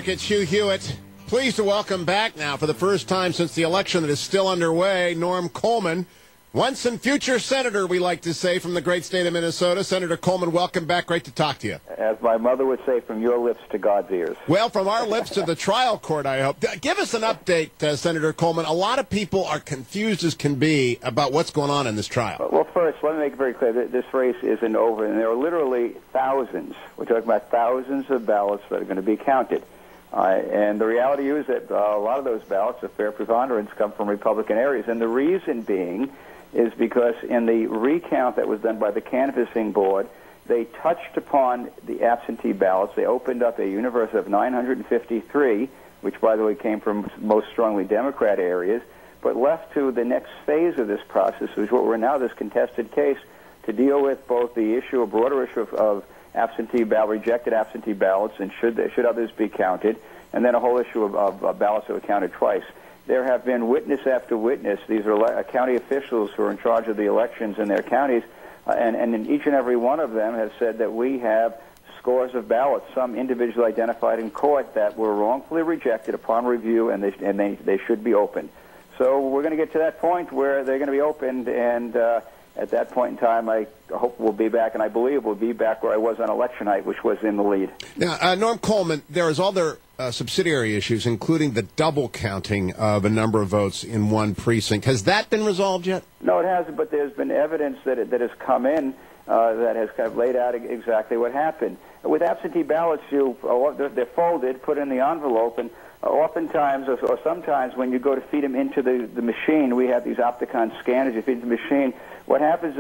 It's Hugh Hewitt. Pleased to welcome back now for the first time since the election that is still underway, Norm Coleman, once and future senator, we like to say, from the great state of Minnesota. Senator Coleman, welcome back. Great to talk to you. As my mother would say, from your lips to God's ears. Well, from our lips to the trial court, I hope. Give us an update, Senator Coleman. A lot of people are confused as can be about what's going on in this trial. Well, first, let me make it very clear that this race isn't over, and there are literally thousands. We're talking about thousands of ballots that are going to be counted. And the reality is that a lot of those ballots, a fair preponderance, come from Republican areas. And the reason being is because in the recount that was done by the canvassing board, they touched upon the absentee ballots. They opened up a universe of 953, which, by the way, came from most strongly Democrat areas, but left to the next phase of this process, which is what we're now, this contested case, to deal with both the issue, a broader issue of absentee ballot, rejected absentee ballots, and should others be counted, and then a whole issue of ballots that were counted twice. There have been witness after witness. These are county officials who are in charge of the elections in their counties, and in each and every one of them have said that we have scores of ballots, some individually identified in court, that were wrongfully rejected upon review, and they should be opened. So we're going to get to that point where they're going to be opened, and at that point in time, I hope we'll be back, and I believe we'll be back where I was on election night, which was in the lead. Now, Norm Coleman, there is other subsidiary issues, including the double counting of a number of votes in one precinct. Has that been resolved yet? No, it hasn't, but there's been evidence that has come in that has kind of laid out exactly what happened. With absentee ballots, they're folded, put in the envelope, and oftentimes, or sometimes, when you go to feed them into the machine, we have these Opticon scanners, you feed the machine. What happens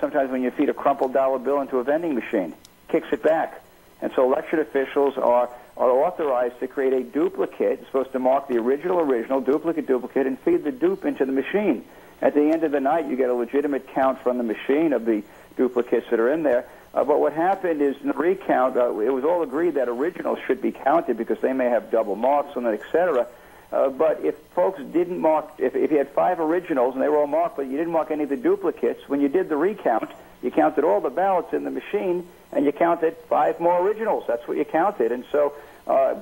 sometimes when you feed a crumpled dollar bill into a vending machine, kicks it back. And so election officials are authorized to create a duplicate. It's supposed to mark the original, duplicate, and feed the dupe into the machine. At the end of the night, you get a legitimate count from the machine of the duplicates that are in there. But what happened is, in the recount, it was all agreed that originals should be counted because they may have double marks on it, et cetera. But if folks didn't mark, if you had 5 originals and they were all marked, but you didn't mark any of the duplicates, when you did the recount, you counted all the ballots in the machine, and you counted 5 more originals. That's what you counted. And so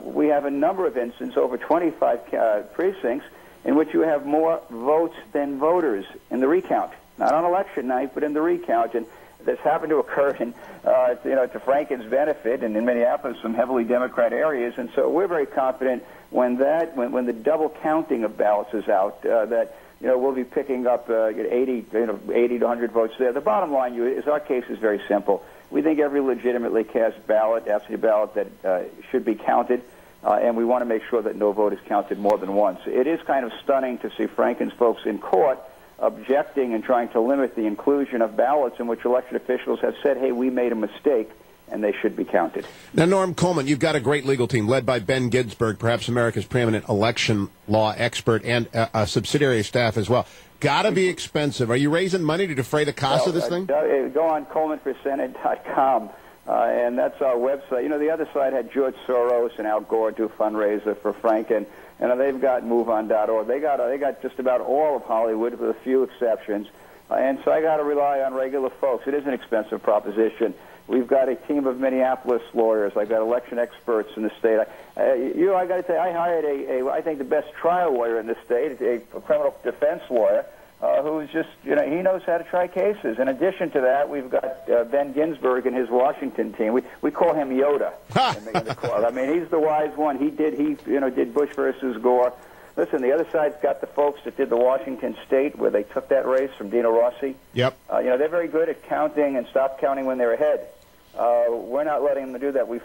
we have a number of instances, over 25 precincts, in which you have more votes than voters in the recount. Not on election night, but in the recount. And this happened to occur in, to Franken's benefit, and in Minneapolis, some heavily Democrat areas. And so we're very confident when the double counting of ballots is out, that we'll be picking up 80 to 100 votes there. The bottom line is our case is very simple. We think every legitimately cast ballot, absentee ballot, that should be counted, and we want to make sure that no vote is counted more than once. It is kind of stunning to see Franken's folks in court objecting and trying to limit the inclusion of ballots in which election officials have said, hey, we made a mistake, and they should be counted. Now, Norm Coleman, you've got a great legal team led by Ben Ginsberg, perhaps America's preeminent election law expert, and a subsidiary staff as well. Got to be expensive. Are you raising money to defray the cost of this thing? Go on ColemanForSenate.com, and that's our website. The other side had George Soros and Al Gore do fundraiser for Franken. They've got MoveOn.org. They got just about all of Hollywood, with a few exceptions. And so I got to rely on regular folks. It is an expensive proposition. We've got a team of Minneapolis lawyers. I've got election experts in the state. I got to say, I hired I think the best trial lawyer in the state, a criminal defense lawyer, who's just, he knows how to try cases. In addition to that, we've got Ben Ginsberg and his Washington team. We call him Yoda. I mean, he's the wise one. He did Bush versus Gore. Listen, the other side's got the folks that did the Washington State, where they took that race from Dino Rossi. Yep. They're very good at counting and stop counting when they're ahead. We're not letting them do that. We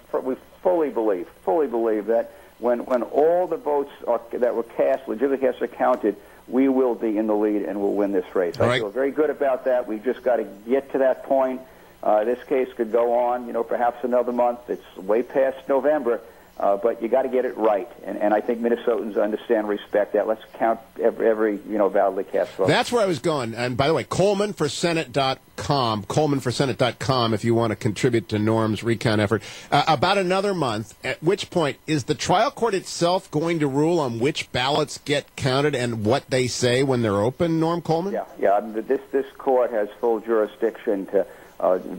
fully believe that when all the votes that were cast, legitimately cast, are counted, we will be in the lead and we'll win this race. I feel very good about that. We've just got to get to that point. This case could go on, perhaps another month. It's way past November. But you got to get it right, and I think Minnesotans understand, respect that. Let's count every validly cast vote. That's where I was going. And by the way, ColemanForSenate.com, ColemanForSenate.com, if you want to contribute to Norm's recount effort. About another month, at which point is the trial court itself going to rule on which ballots get counted and what they say when they're open, Norm Coleman? Yeah. This court has full jurisdiction to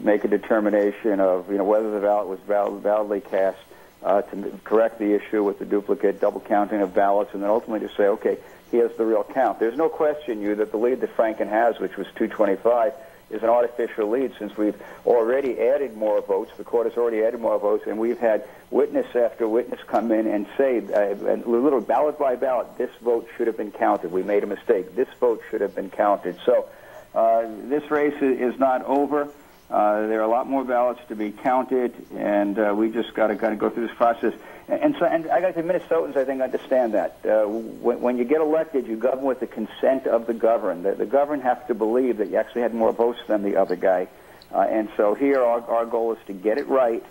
make a determination of whether the ballot was validly cast. to correct the issue with the duplicate double counting of ballots, and then ultimately to say, okay, here's the real count. There's no question, that the lead that Franken has, which was 225, is an artificial lead since we've already added more votes. The court has already added more votes, and we've had witness after witness come in and say, literally ballot by ballot, this vote should have been counted. We made a mistake. This vote should have been counted. So this race is not over. There are a lot more ballots to be counted, and we just got to kind of go through this process. And I got to say, Minnesotans, I think, understand that. When you get elected, you govern with the consent of the governed. The governed have to believe that you actually had more votes than the other guy. And so here, our goal is to get it right.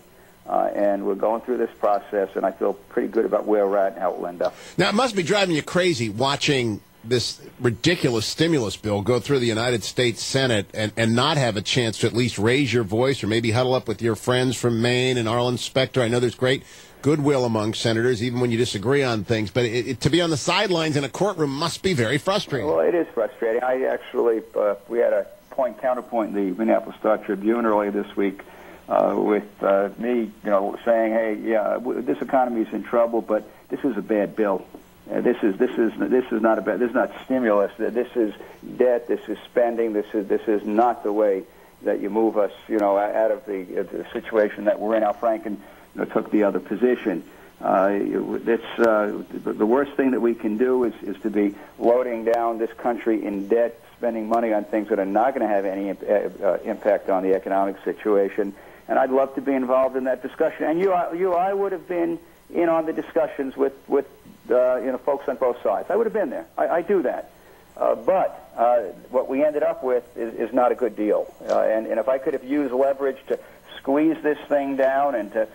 And we're going through this process, and I feel pretty good about where we're at and how it will end up. Now, it must be driving you crazy watching this ridiculous stimulus bill go through the United States Senate and not have a chance to at least raise your voice or maybe huddle up with your friends from Maine and Arlen Specter. I know there's great goodwill among senators, even when you disagree on things, but to be on the sidelines in a courtroom must be very frustrating. Well, it is frustrating. I actually, we had a counterpoint in the Minneapolis Star-Tribune earlier this week with me, saying, hey, yeah, this economy is in trouble, but this is a bad bill. This is not stimulus. This is debt. This is spending. This is not the way that you move us, out of the situation that we're in. Al Franken took the other position. The worst thing that we can do is to be loading down this country in debt, spending money on things that are not going to have any impact on the economic situation. And I'd love to be involved in that discussion. And I would have been in on the discussions with folks on both sides. I would have been there. I do that. But what we ended up with is not a good deal. And if I could have used leverage to squeeze this thing down and to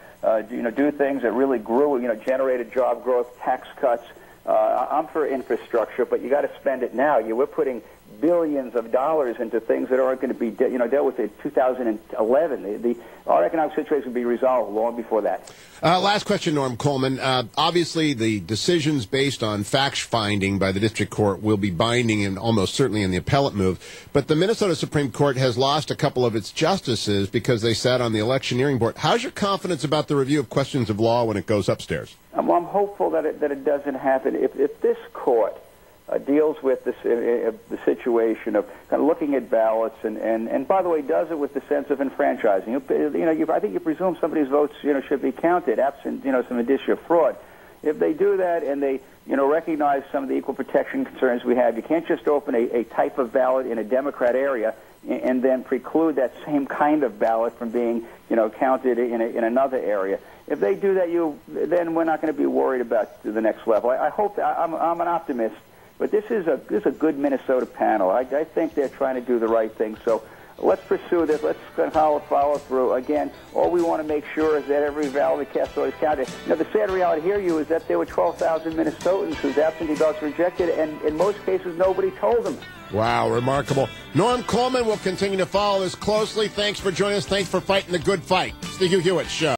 do things that really grew, generated job growth, tax cuts. I'm for infrastructure, but you got to spend it now. We're putting billions of dollars into things that aren't going to be, dealt with in 2011. Our economic situation will be resolved long before that. Last question, Norm Coleman. Obviously, the decisions based on fact-finding by the district court will be binding and almost certainly in the appellate move. But the Minnesota Supreme Court has lost a couple of its justices because they sat on the electioneering board. How's your confidence about the review of questions of law when it goes upstairs? I'm hopeful that it doesn't happen. If this court deals with this, the situation of kind of looking at ballots and by the way, does it with the sense of enfranchising. I think you presume somebody's votes, should be counted, absent, some indicia of fraud. If they do that and they, recognize some of the equal protection concerns we have, you can't just open a type of ballot in a Democrat area and then preclude that same kind of ballot from being, counted in another area. If they do that, then we're not going to be worried about the next level. I hope I'm an optimist. But this is a good Minnesota panel. I think they're trying to do the right thing. So let's pursue this. Let's follow through. Again, all we want to make sure is that every ballot cast always counted. The sad reality here, is that there were 12,000 Minnesotans whose absentee ballots were rejected, and in most cases, nobody told them. Wow, remarkable. Norm Coleman will continue to follow this closely. Thanks for joining us. Thanks for fighting the good fight. It's the Hugh Hewitt Show.